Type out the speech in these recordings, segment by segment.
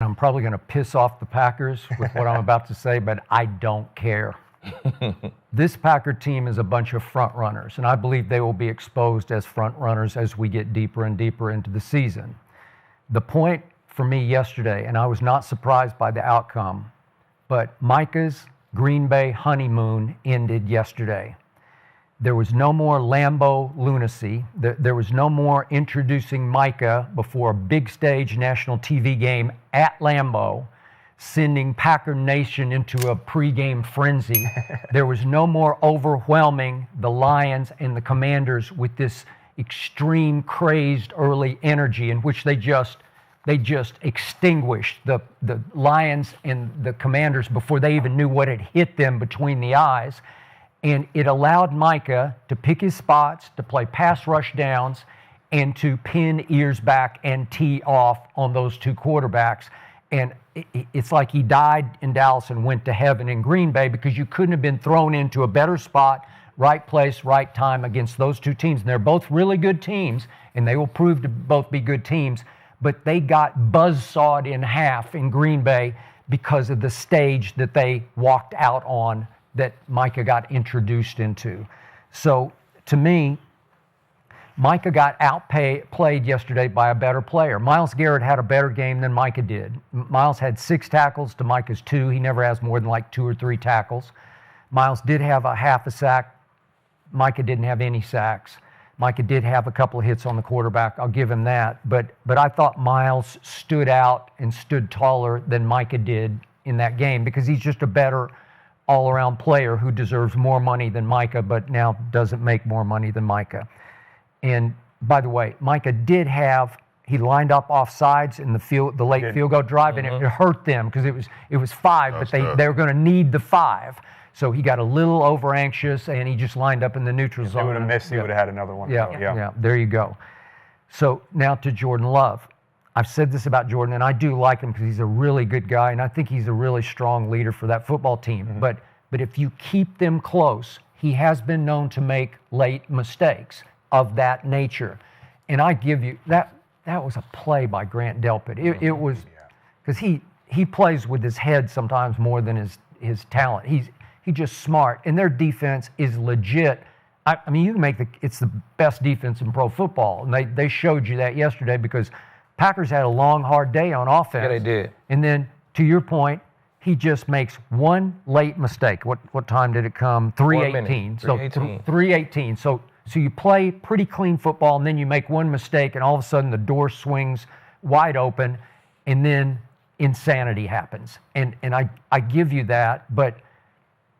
I'm probably going to piss off the Packers with what I'm about to say, but I don't care. This Packer team is a bunch of front runners, and I believe they will be exposed as front runners as we get deeper and deeper into the season. The point for me yesterday, and I was not surprised by the outcome, but Micah's Green Bay honeymoon ended yesterday. There was no more Lambeau lunacy. There was no more introducing Micah before a big stage national TV game at Lambeau, sending Packer Nation into a pregame frenzy. There was no more overwhelming the Lions and the Commanders with this extreme crazed early energy in which they just extinguished the Lions and the Commanders before they even knew what had hit them between the eyes. And it allowed Micah to pick his spots, to play pass rush downs, and to pin ears back and tee off on those two quarterbacks. And it's like he died in Dallas and went to heaven in Green Bay, because you couldn't have been thrown into a better spot, right place, right time against those two teams. And they're both really good teams, and they will prove to both be good teams. But they got buzzsawed in half in Green Bay because of the stage that they walked out on, that Micah got introduced into. So to me, Micah got outplayed yesterday by a better player. Myles Garrett had a better game than Micah did. Myles had 6 tackles to Micah's 2. He never has more than like 2 or 3 tackles. Myles did have a half a sack. Micah didn't have any sacks. Micah did have a couple of hits on the quarterback. I'll give him that. But I thought Myles stood out and stood taller than Micah did in that game, because he's just a better all-around player who deserves more money than Micah, but now doesn't make more money than Micah. And by the way, Micah did have, he lined up off sides in the late field goal drive, and it hurt them because it was 5, but they were going to need the 5. So he got a little over anxious, and he just lined up in the neutral zone. If he would have missed, he would have had another one. Yeah, there you go. So now to Jordan Love. I've said this about Jordan, and I do like him because he's a really good guy, and I think he's a really strong leader for that football team. Mm-hmm. But if you keep them close, he has been known to make late mistakes of that nature. And I give you, that was a play by Grant Delpit. It was, because he plays with his head sometimes more than his talent. He's just smart, and their defense is legit. I mean, you can make it's the best defense in pro football, and they showed you that yesterday, because Packers had a long, hard day on offense. Yeah, they did. And then, to your point, he just makes one late mistake. What time did it come? 3:18. So 3:18. So you play pretty clean football, and then you make one mistake, and all of a sudden the door swings wide open, and then insanity happens. And I give you that, but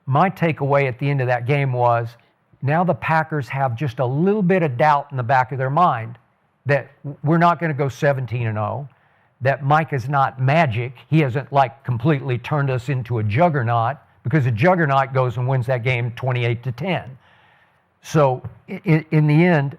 my takeaway at the end of that game was, now the Packers have just a little bit of doubt in the back of their mind that we're not going to go 17-0, that Micah's not magic. He hasn't completely turned us into a juggernaut, because a juggernaut goes and wins that game 28-10. So in the end,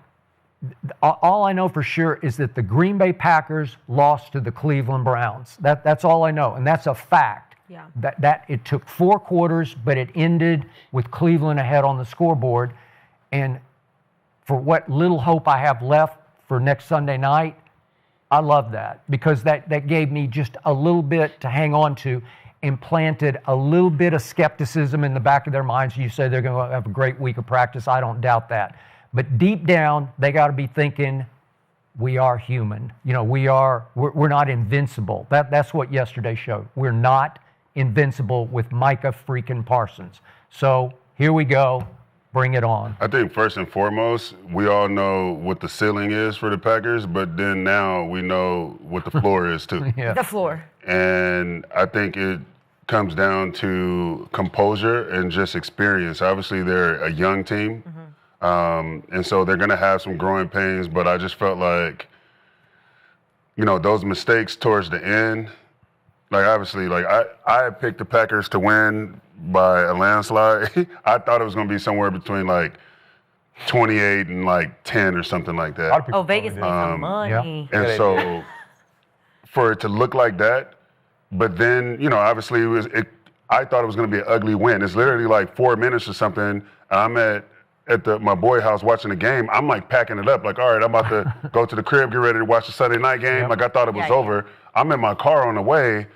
all I know for sure is that the Green Bay Packers lost to the Cleveland Browns. That's all I know, and that's a fact. Yeah. That it took 4 quarters, but it ended with Cleveland ahead on the scoreboard. And for what little hope I have left for next Sunday night, I love that, because that gave me just a little bit to hang on to, and planted a little bit of skepticism in the back of their minds. You say they're going to have a great week of practice. I don't doubt that. But deep down, they got to be thinking, we are human. We're not invincible. That's what yesterday showed. We're not invincible with Micah freaking Parsons. So here we go. Bring it on. I think first and foremost, we all know what the ceiling is for the Packers, but then now we know what the floor is too. Yeah. The floor. And I think it comes down to composure and just experience. Obviously, they're a young team, and so they're going to have some growing pains, but I just felt like, those mistakes towards the end, obviously, I picked the Packers to win by a landslide. I thought it was going to be somewhere between 28 and 10 or something like that. Oh, Vegas made some money. Yeah. And so for it to look like that, but then, obviously I thought it was going to be an ugly win. It's literally 4 minutes or something. I'm at at my boy house watching the game, I'm like packing it up. Like, all right, I'm about to go to the crib, get ready to watch the Sunday night game. Yep. Like, I thought it was over. I'm in my car on the way,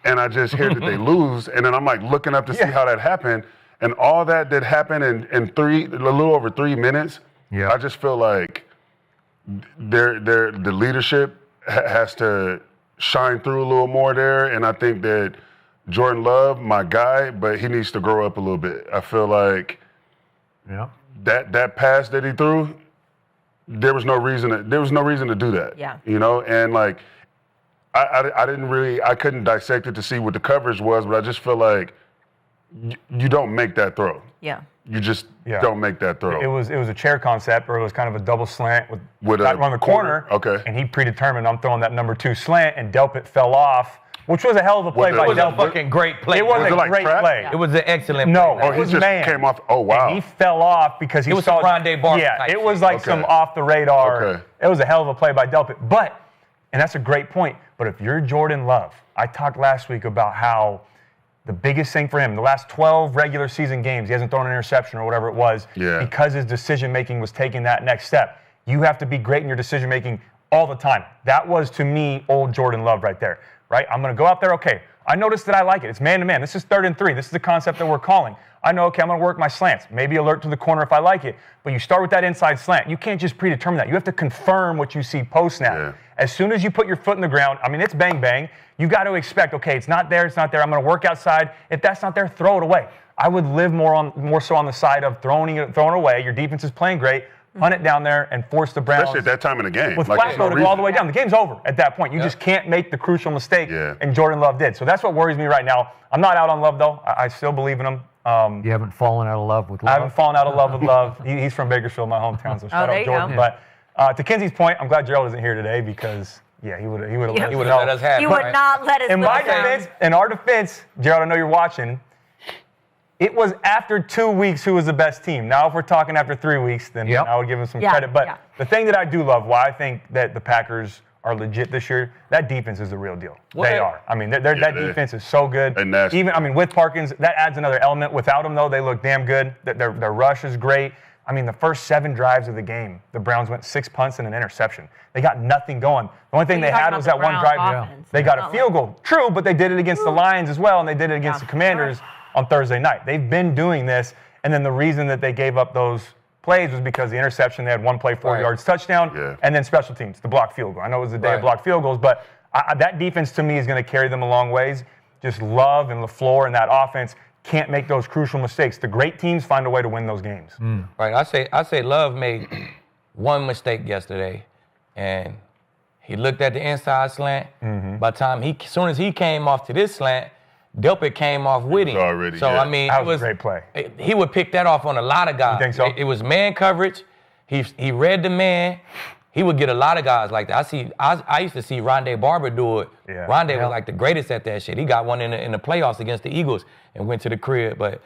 and I just hear that they lose. And then I'm like looking up to see how that happened. And all that happened in a little over 3 minutes. Yeah. I just feel like the leadership has to shine through a little more there. And I think that Jordan Love, my guy, but he needs to grow up a little bit. I feel like that pass that he threw, there was no reason to do that. Yeah. You know, and like I couldn't dissect it to see what the coverage was, but I just feel like you don't make that throw. Yeah. You just don't make that throw. It was a chair concept, or it was kind of a double slant with on the corner. Okay. And he predetermined, I'm throwing that number 2 slant, and Delpit fell off, which was a hell of a play by Delpit. It was a fucking great play. It was a great play. It was an excellent play. No, he just came off. Oh, wow. And he fell off because he saw Rondé Barber. Yeah, it was like some off the radar. Okay. It was a hell of a play by Delpit. And that's a great point, but if you're Jordan Love, I talked last week about how the biggest thing for him, the last 12 regular season games, he hasn't thrown an interception or whatever it was, because his decision-making was taking that next step. You have to be great in your decision-making all the time. That was, to me, old Jordan Love right there, right? I'm going to go out there, okay, I noticed that I like it. It's man-to-man. This is 3rd and 3. This is the concept that we're calling. I know, okay, I'm going to work my slants. Maybe alert to the corner if I like it. But you start with that inside slant. You can't just predetermine that. You have to confirm what you see post-snap. Yeah. As soon as you put your foot in the ground, I mean, it's bang-bang. You got to expect, okay, it's not there, I'm going to work outside. If that's not there, throw it away. I would live more so on the side of throwing it away. Your defense is playing great. Punt it down there and force the Browns. Especially at that time in the game. With Flacco to go all the way down. The game's over at that point. You just can't make the crucial mistake, and Jordan Love did. So that's what worries me right now. I'm not out on Love, though. I still believe in him. You haven't fallen out of love with Love? I haven't fallen out of love with Love. He's from Bakersfield, my hometown, so shout out Jordan. But to Kenzie's point, I'm glad Gerald isn't here today because, he would have let us have it. He would not let us in our defense, Gerald, I know you're watching, it was after 2 weeks who was the best team. Now, if we're talking after 3 weeks, then I would give him some credit. But the thing that I do love, why I think that the Packers are legit this year, that defense is the real deal. They are. I mean, that defense is so good. Even, with Parsons, that adds another element. Without him, though, they look damn good. Their rush is great. I mean, the first 7 drives of the game, the Browns went 6 punts and an interception. They got nothing going. The only thing they had was that one drive. They got a field goal. True, but they did it against the Lions as well, and they did it against the Commanders on Thursday night. They've been doing this, and then the reason that they gave up those plays was because the interception, they had one play, 4 yards, touchdown, and then special teams, the blocked field goal. I know it was the day of blocked field goals, but that defense to me is going to carry them a long ways. Just Love and LaFleur and that offense can't make those crucial mistakes. The great teams find a way to win those games. Right. I say Love made one mistake yesterday, and he looked at the inside slant. By the time as soon as he came off to this slant, Delpit came off with him. Already, so I mean, that was a great play. He would pick that off on a lot of guys. You think so? It was man coverage. He read the man. He would get a lot of guys like that. I used to see Rondé Barber do it. Yeah. Rondé was like the greatest at that shit. He got one in the playoffs against the Eagles and went to the crib. But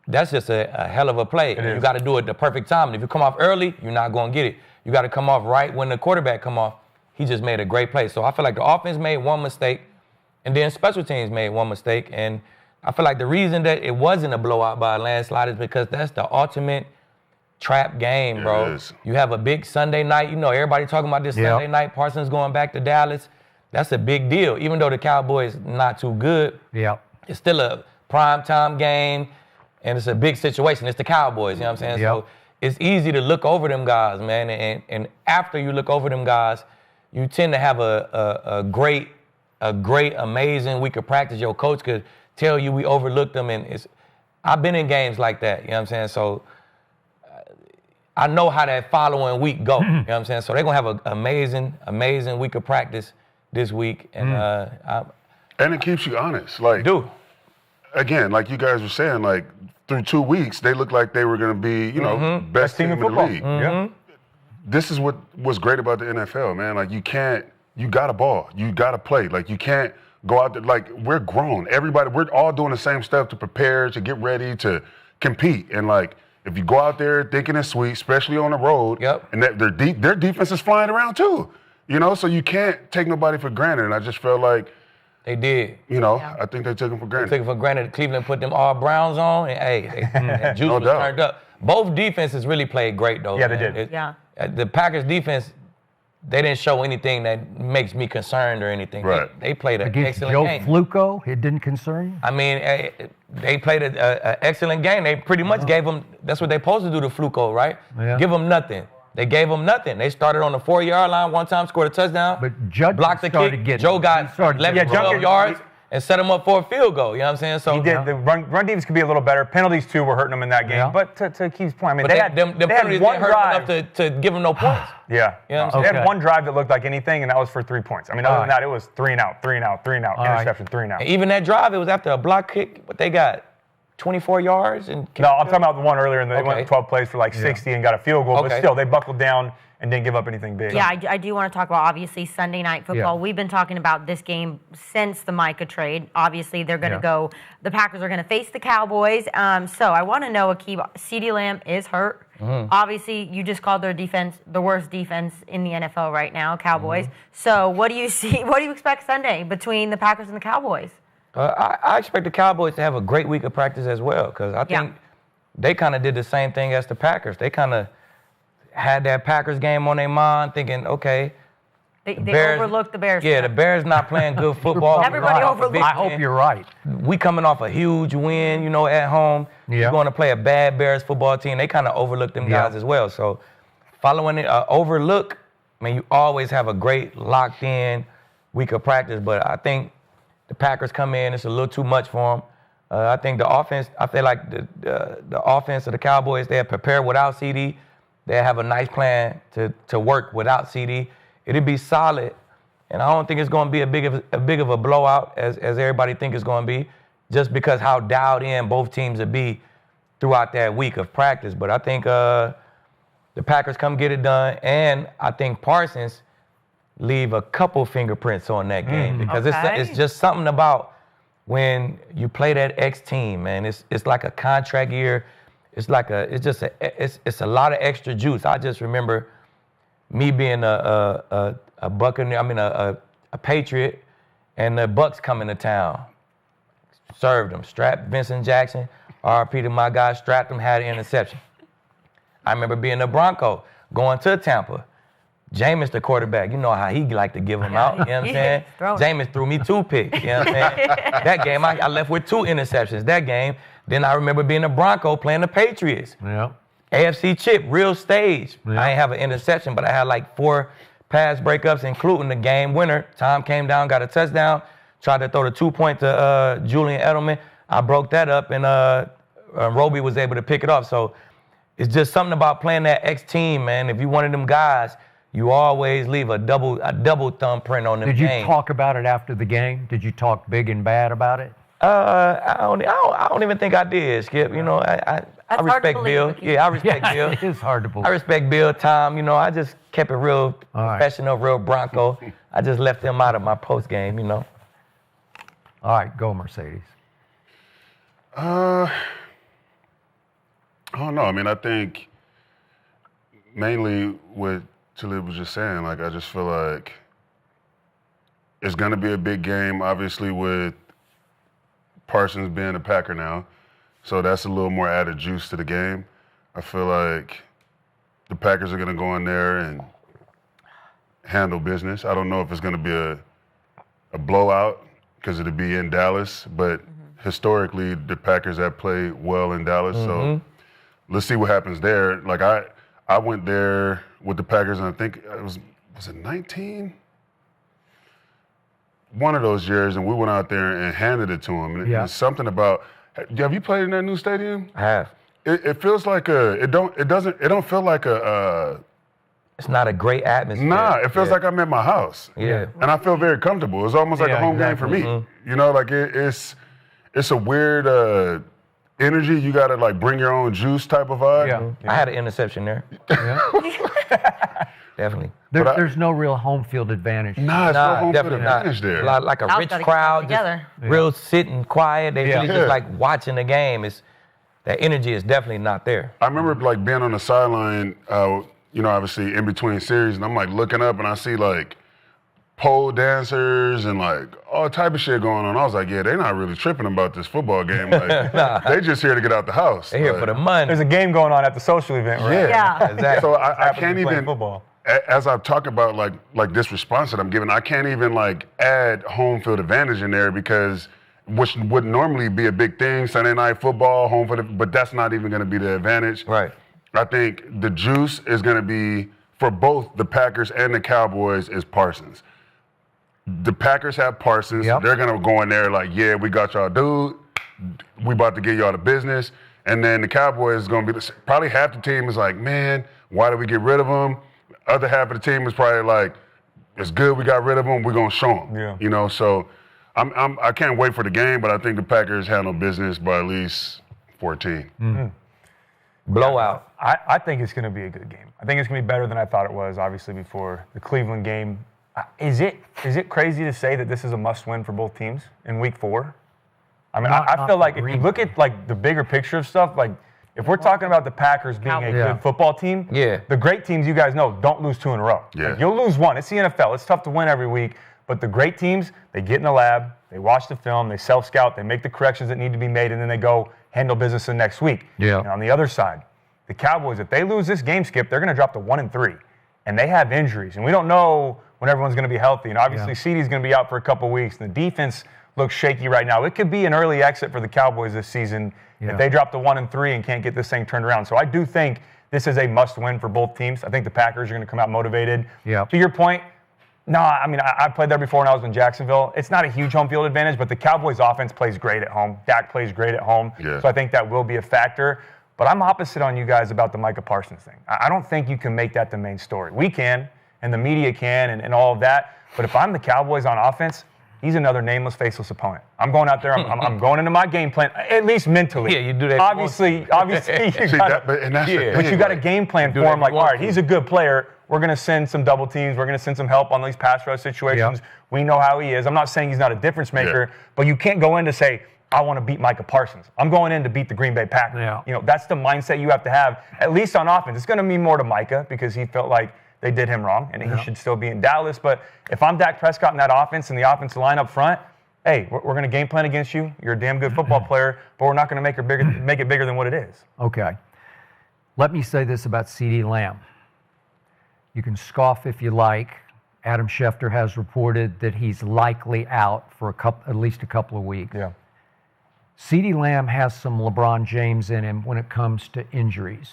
that's just a hell of a play. You got to do it the perfect time. And if you come off early, you're not going to get it. You got to come off right when the quarterback come off. He just made a great play. So I feel like the offense made one mistake, and then special teams made one mistake. And I feel like the reason that it wasn't a blowout by a landslide is because that's the ultimate trap game, bro. You have a big Sunday night. Everybody talking about this Sunday night. Parsons going back to Dallas. That's a big deal. Even though the Cowboys not too good, it's still a primetime game, and it's a big situation. It's the Cowboys, you know what I'm saying? So it's easy to look over them guys, man. And after you look over them guys, you tend to have a great, amazing week of practice. Your coach could tell you we overlooked them, and I've been in games like that, you know what I'm saying? So I know how that following week go, you know what I'm saying? So they're going to have an amazing week of practice this week. And and it keeps you honest. Again, like you guys were saying, like through 2 weeks, they looked like they were going to be, best team in the league. Yeah. This is what was great about the NFL, man. Like you got a ball. You got to play. Like you can't go out there. Like we're grown. Everybody, we're all doing the same stuff to prepare, to get ready, to compete. And like, if you go out there thinking it's sweet, especially on the road, and their defense is flying around too, so you can't take nobody for granted. And I just felt like they did. I think they took them for granted. They took it for granted. Cleveland put them all Browns on, and that juice was turned up. Both defenses really played great, though. Yeah, they did. The Packers defense, they didn't show anything that makes me concerned or anything. Right. They played an Against excellent Joe game. Flacco, it didn't concern you? I mean, they played an excellent game. They pretty much gave them, that's what they're supposed to do to Flacco, right? Yeah. Give them nothing. They gave them nothing. They started on the 4-yard line one time, scored a touchdown. But Judge blocked the kick. Joe got 11, 12 yards and set him up for a field goal. You know what I'm saying? So he did. The run defense could be a little better. Penalties, too, were hurting them in that game. Yeah. But to Keith's point, I mean, but they had penalties one hurt drive enough to give them no points. Yeah. You know what I'm They had one drive that looked like anything, and that was for 3 points. I mean, other than that, it was 3 and out, 3 and out, 3 and out, interception, 3 and out. And even that drive, it was after a block kick, but they got 24 yards. And no, I'm talking about the one earlier, and they went 12 plays for like 60 and got a field goal. But still, they buckled down and didn't give up anything big. Yeah, I do want to talk about, obviously, Sunday Night Football. Yeah. We've been talking about this game since the Micah trade. Obviously, they're going to go, the Packers are going to face the Cowboys. So I want to know, Akib, CeeDee Lamb is hurt. Mm-hmm. Obviously, you just called their defense the worst defense in the NFL right now, Cowboys. Mm-hmm. So what do you see? What do you expect Sunday between the Packers and the Cowboys? I expect the Cowboys to have a great week of practice as well, because I think they kind of did the same thing as the Packers. They kind of had that Packers game on their mind, thinking, okay. They overlooked the Bears. Yeah, the Bears not playing good football. Everybody overlooked. I hope you're right. We coming off a huge win, you know, at home. You're going to play a bad Bears football team. They kind of overlooked them guys as well. So following it, overlook, I mean, you always have a great locked-in week of practice, but I think the Packers come in, it's a little too much for them. I think the offense, I feel like the offense of the Cowboys, they're prepared without CD. They have a nice plan to work without CD. It'll be solid, and I don't think it's going to be a big of a blowout as everybody think it's going to be, just because how dialed in both teams will be throughout that week of practice. But I think the Packers come get it done, and I think Parsons leave a couple fingerprints on that game because it's just something about when you play that X team, man. It's like a contract year. It's a lot of extra juice. I just remember me being a Buccaneer, a Patriot, and the Bucks coming to town. Served them, strapped Vincent Jackson, RP to my guy, strapped him, had an interception. I remember being a Bronco, going to Tampa. Jameis, the quarterback, you know how he like to give them out, you know what I'm saying? Jameis threw me 2 picks, you know what I'm saying? That game, I left with 2 interceptions that game. Then I remember being a Bronco playing the Patriots. Yeah. AFC chip, real stage. Yeah. I ain't have an interception, but I had like 4 pass breakups, including the game winner. Tom came down, got a touchdown, tried to throw the 2-point to Julian Edelman. I broke that up, and Roby was able to pick it up. So it's just something about playing that X team, man. If you one of them guys, you always leave a double thumbprint on them games. Did you talk about it after the game? Did you talk big and bad about it? I don't even think I did, Skip. You know, I respect Bill. Yeah, I respect Bill. It is hard to believe. I respect Bill, Tom. You know, I just kept it real professional, real Bronco. I just left them out of my post game, you know. All right, go Mercedes. I don't know. I mean, I think mainly what Talib was just saying, like, I just feel like it's going to be a big game, obviously, with Parsons being a Packer now. So that's a little more added juice to the game. I feel like the Packers are going to go in there and handle business. I don't know if it's going to be a blowout because it'll be in Dallas, but historically the Packers have played well in Dallas. So let's see what happens there. Like I went there with the Packers, and I think it was it 19? One of those years, and we went out there and handed it to them. And it's something about. Have you played in that new stadium? I have. It feels like it don't feel like it's not a great atmosphere. Nah, it feels like I'm at my house. Yeah. And I feel very comfortable. It's almost like a home game for me. You know, like it's a weird energy. You got to like bring your own juice type of vibe. Yeah. I had an interception there. Yeah. Definitely. There's no real home field advantage. Nah, it's no home field advantage there. Like a rich crowd, just real sitting quiet. They really just like watching the game. That energy is definitely not there. I remember like being on the sideline, you know, obviously in between series, and I'm like looking up and I see like pole dancers and like all type of shit going on. I was like, yeah, they're not really tripping about this football game. Like, they just here to get out the house. They're here for the money. There's a game going on at the social event, right? Yeah. Exactly. So I can't even, football. as I've talked about like this response that I'm giving, I can't even like add home field advantage in there because which would normally be a big thing, Sunday night football, home field, but that's not even going to be the advantage. Right. I think the juice is going to be, for both the Packers and the Cowboys, is Parsons. The Packers have Parsons. Yep. They're going to go in there like, yeah, we got y'all, dude. We about to get y'all the business. And then the Cowboys is going to be, probably half the team is like, man, why did we get rid of them? Other half of the team is probably like, it's good we got rid of them. We're going to show them. Yeah. You know, so I can't wait for the game, but I think the Packers handle business by at least 14. Mm-hmm. Blowout. I think it's going to be a good game. I think it's going to be better than I thought it was, obviously, before the Cleveland game. Is it crazy to say that this is a must-win for both teams in Week 4? I mean, I feel like if you look at like the bigger picture of stuff, like if we're talking about the Packers being a good football team, the great teams, you guys know, don't lose 2 in a row. Yeah. Like, you'll lose 1. It's the NFL. It's tough to win every week. But the great teams, they get in the lab, they watch the film, they self-scout, they make the corrections that need to be made, and then they go handle business the next week. Yeah. And on the other side, the Cowboys, if they lose this game, Skip, they're going to drop to 1-3. And they have injuries. And we don't know when everyone's going to be healthy. And obviously, CeeDee's going to be out for a couple weeks. And the defense looks shaky right now. It could be an early exit for the Cowboys this season if they drop to 1-3 and can't get this thing turned around. So I do think this is a must-win for both teams. I think the Packers are going to come out motivated. Yeah. To your point, no, I mean, I played there before when I was in Jacksonville. It's not a huge home field advantage, but the Cowboys' offense plays great at home. Dak plays great at home. Yeah. So I think that will be a factor. But I'm opposite on you guys about the Micah Parsons thing. I don't think you can make that the main story. We can, and the media can, and all of that. But if I'm the Cowboys on offense, he's another nameless, faceless opponent. I'm going out there. I'm going into my game plan, at least mentally. Yeah, you do that. Obviously, you got but you got a game plan for him. Like, all right, he's a good player. We're going to send some double teams. We're going to send some help on these pass rush situations. Yeah. We know how he is. I'm not saying he's not a difference maker, but you can't go in to say, I want to beat Micah Parsons. I'm going in to beat the Green Bay Packers. Yeah. You know, that's the mindset you have to have, at least on offense. It's going to mean more to Micah because he felt like they did him wrong and he should still be in Dallas. But if I'm Dak Prescott in that offense and the offensive line up front, hey, we're going to game plan against you. You're a damn good football player, but we're not going to make it bigger than what it is. Okay. Let me say this about CeeDee Lamb. You can scoff if you like. Adam Schefter has reported that he's likely out for at least a couple of weeks. Yeah. CeeDee Lamb has some LeBron James in him when it comes to injuries.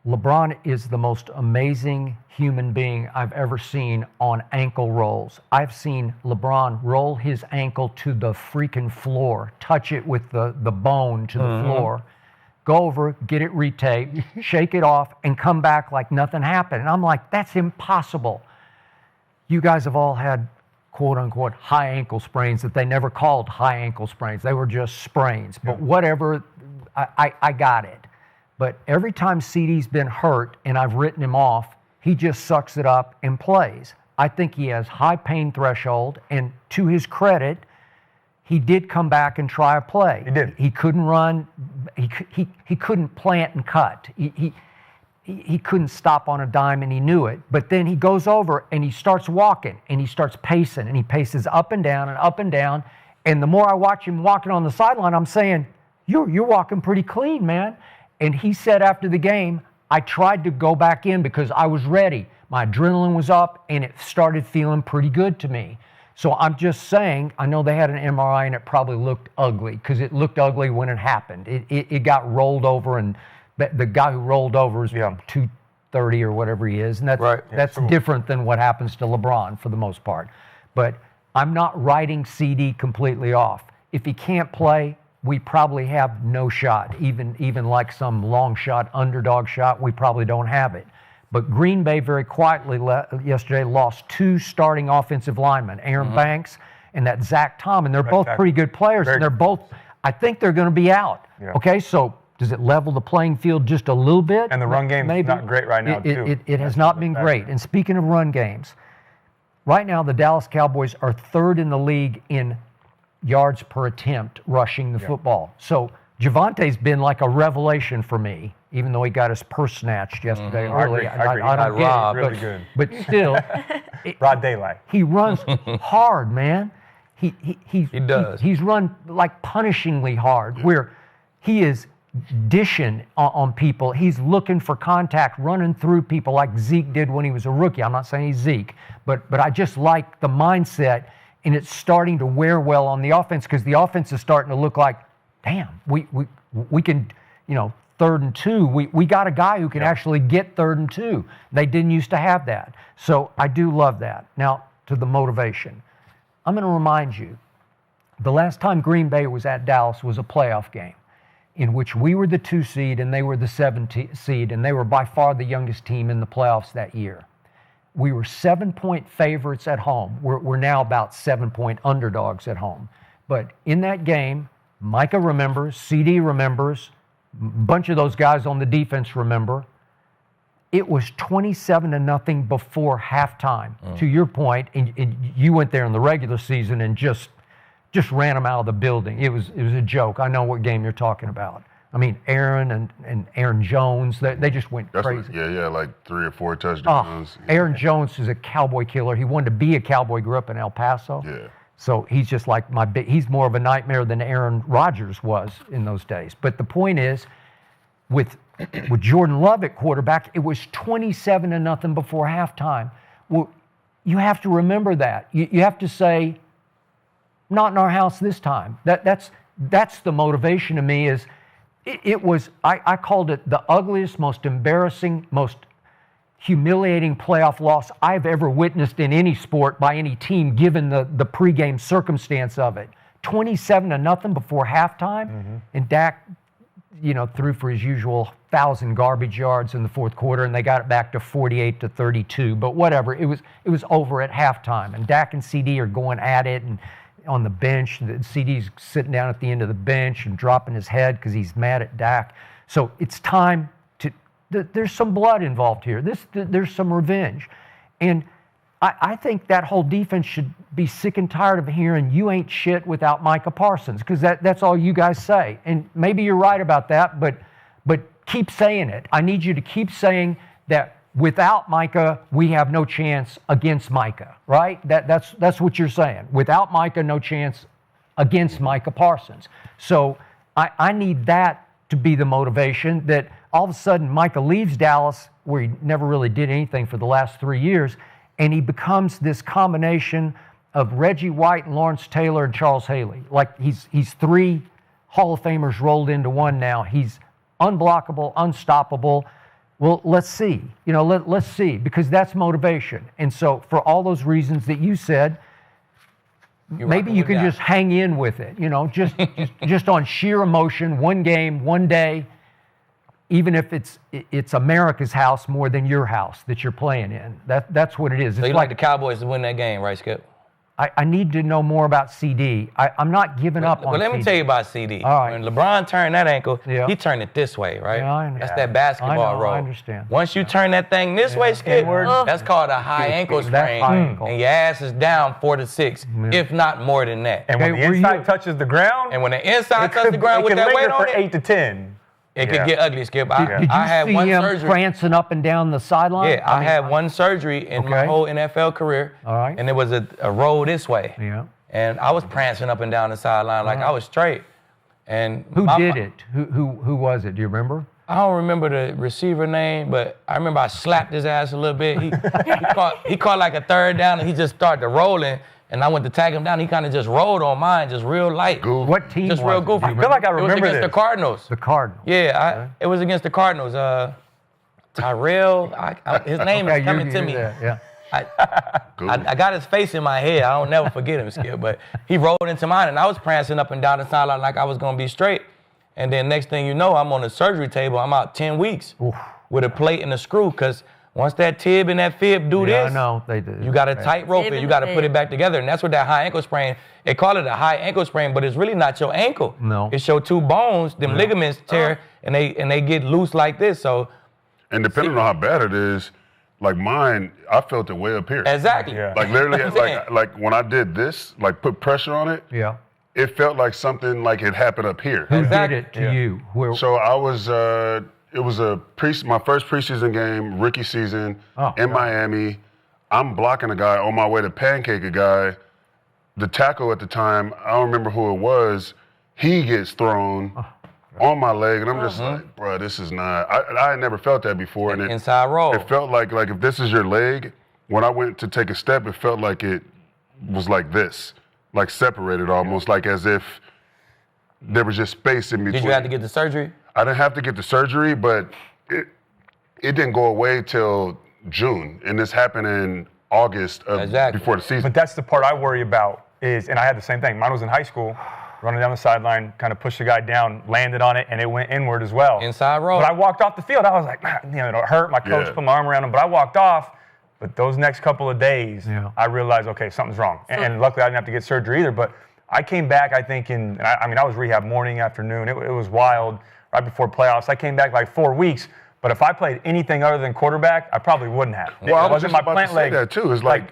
LeBron is the most amazing human being I've ever seen on ankle rolls. I've seen LeBron roll his ankle to the freaking floor, touch it with the bone to the floor, go over, get it retaped, shake it off, and come back like nothing happened. And I'm like, that's impossible. You guys have all had quote-unquote high ankle sprains that they never called high ankle sprains. They were just sprains. But whatever, I got it. But every time CeeDee's been hurt and I've written him off, he just sucks it up and plays. I think he has high pain threshold, and to his credit, he did come back and try a play. He did. He couldn't run. He couldn't plant and cut. He couldn't stop on a dime, and he knew it. But then he goes over and he starts walking and he starts pacing, and he paces up and down and up and down. And the more I watch him walking on the sideline, I'm saying, "You're walking pretty clean, man." And he said after the game, "I tried to go back in because I was ready. My adrenaline was up, and it started feeling pretty good to me." So I'm just saying, I know they had an MRI and it probably looked ugly because it looked ugly when it happened. It got rolled over, and the guy who rolled over is 230 or whatever he is, and that's different than what happens to LeBron for the most part. But I'm not writing CeeDee completely off. If he can't play, we probably have no shot. Even like some long shot, underdog shot, we probably don't have it. But Green Bay very quietly yesterday lost 2 starting offensive linemen, Aaron Banks and that Zach Tom, and they're both pretty good players, and they're both, I think they're going to be out. Yeah. Okay, so does it level the playing field just a little bit? And the run game is not great right now, too. It has not been great. And speaking of run games, right now the Dallas Cowboys are 3rd in the league in yards per attempt rushing the football. So Javonte's been like a revelation for me, even though he got his purse snatched yesterday early. I agree. I don't get it, really good. But still, broad daylight. He runs hard, man. He does. He's run like punishingly hard, where he is dishing on people. He's looking for contact, running through people like Zeke did when he was a rookie. I'm not saying he's Zeke, but I just like the mindset, and it's starting to wear well on the offense because the offense is starting to look like, damn, we can, 3rd and 2. We got a guy who can actually get 3rd and 2. They didn't used to have that. So I do love that. Now, to the motivation. I'm going to remind you, the last time Green Bay was at Dallas was a playoff game in which we were the 2 seed and they were the 7 seed, and they were by far the youngest team in the playoffs that year. We were 7-point favorites at home. We're now about 7-point underdogs at home. But in that game, Micah remembers, CD remembers, a bunch of those guys on the defense remember. It was 27-0 before halftime. To your point, and you went there in the regular season and just ran them out of the building. It was a joke. I know what game you're talking about. I mean, Aaron and Aaron Jones, they just went crazy. Like 3 or 4 touchdowns. Aaron Jones is a cowboy killer. He wanted to be a cowboy, grew up in El Paso. Yeah. So he's just like he's more of a nightmare than Aaron Rodgers was in those days. But the point is, with Jordan Love at quarterback, it was 27-0 before halftime. Well, you have to remember that. You have to say, not in our house this time. That's the motivation to me. Is it was I called it the ugliest, most embarrassing, most humiliating playoff loss I've ever witnessed in any sport by any team, given the pregame circumstance of it. 27-0 before halftime, and Dak, threw for his usual 1,000 garbage yards in the fourth quarter, and they got it back to 48-32. But whatever, it was over at halftime, and Dak and CD are going at it, and on the bench, CD's sitting down at the end of the bench and dropping his head because he's mad at Dak. So it's time to. There's some blood involved here. There's some revenge, and I think that whole defense should be sick and tired of hearing you ain't shit without Micah Parsons, because that's all you guys say. And maybe you're right about that, but keep saying it. I need you to keep saying that without Micah, we have no chance against Micah, right? That's what you're saying. Without Micah, no chance against Micah Parsons. So I need that to be the motivation, that all of a sudden Micah leaves Dallas, where he never really did anything for the last 3 years, and he becomes this combination of Reggie White and Lawrence Taylor and Charles Haley. Like he's 3 Hall of Famers rolled into one now. He's unblockable, unstoppable. Well, let's see. Let's see, because that's motivation. And so for all those reasons that you said, maybe you can just hang in with it, just on sheer emotion, one game, one day, even if it's America's house more than your house that you're playing in. That's what it is. So you like the Cowboys to win that game, right, Skip? I need to know more about CD. I'm not giving up on CD. But let me tell you about CD. All right. When LeBron turned that ankle, he turned it this way, right? Yeah, I understand. That's that basketball roll. I understand. Once you turn that thing this way, Skip, that's called a high ankle sprain. And your ass is down 4 to 6, if not more than that. And when the inside touches the ground, touches the ground with that weight on it, for 8 to 10. It could get ugly, Skip. Did you see him prancing up and down the sideline? Yeah, I had one surgery in my whole NFL career. All right. And it was a roll this way. Yeah. And I was prancing up and down the sideline like I was straight. And who did it? Who was it? Do you remember? I don't remember the receiver name, but I remember I slapped his ass a little bit. He caught like a 3rd down, and he just started rolling. And I went to tag him down. He kind of just rolled on mine, just real light. What team just was real it? goofy. I feel like I remember it was against the Cardinals. The Cardinals. Yeah, it was against the Cardinals. Tyrell, his name is coming to me. Yeah. I got his face in my head. I don't never forget him, Skip. But he rolled into mine, and I was prancing up and down the sideline like I was going to be straight. And then next thing you know, I'm on the surgery table. I'm out 10 weeks with a plate and a screw, because once that tib and that fib do this, I know they do. You got to tightrope it. You got to put it back together, and that's what that high ankle sprain. They call it a high ankle sprain, but it's really not your ankle. No, it's your 2 bones. Them ligaments tear, and they get loose like this. So, and depending on how bad it is, like mine, I felt it way up here. Exactly. Like literally, like when I did this, like put pressure on it. Yeah. it felt like something like it happened up here. Who did it to you? So I was, it was my first preseason game, rookie season in Miami. I'm blocking a guy on my way to pancake a guy. The tackle at the time, I don't remember who it was, he gets thrown on my leg, and I'm just like, bro, this is not, I had never felt that before. And inside roll. It felt like if this is your leg, when I went to take a step, it felt like it was like this, like separated almost, like as if there was just space in between. Did you have to get the surgery? I didn't have to get the surgery, but it didn't go away till June, and this happened in August before the season. But that's the part I worry about and I had the same thing. Mine was in high school, running down the sideline, kind of pushed the guy down, landed on it, and it went inward as well. Inside roll. But I walked off the field. I was like, it hurt. My coach put my arm around him, but I walked off. But those next couple of days, I realized, okay, something's wrong. And luckily, I didn't have to get surgery either. But I came back, I think, I was rehab morning, afternoon. It was wild right before playoffs. I came back like 4 weeks. But if I played anything other than quarterback, I probably wouldn't have. Well, I was just about to say that too. It's like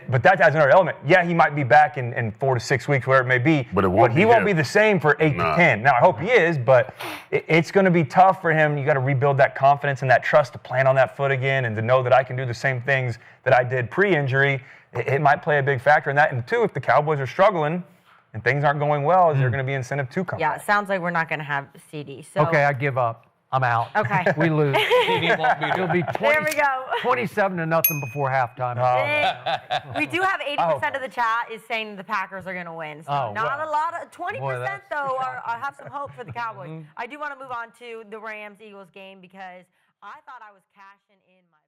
but that has another element. Yeah, he might be back in 4 to 6 weeks, whatever it may be. But he won't be the same for 8 to 10. Now, I hope he is, but it's going to be tough for him. You got to rebuild that confidence and that trust to plant on that foot again and to know that I can do the same things that I did pre-injury. It might play a big factor in that. And two, if the Cowboys are struggling and things aren't going well, is there going to be incentive to come back? It sounds like we're not going to have CD. So. Okay, I give up. I'm out. Okay. We lose. It'll be 20, there we go. 27-0 before halftime. We do have 80% of the chat is saying the Packers are going to win. So not a lot of 20% though. I have some hope for the Cowboys. I do want to move on to the Rams-Eagles game because I thought I was cashing in my.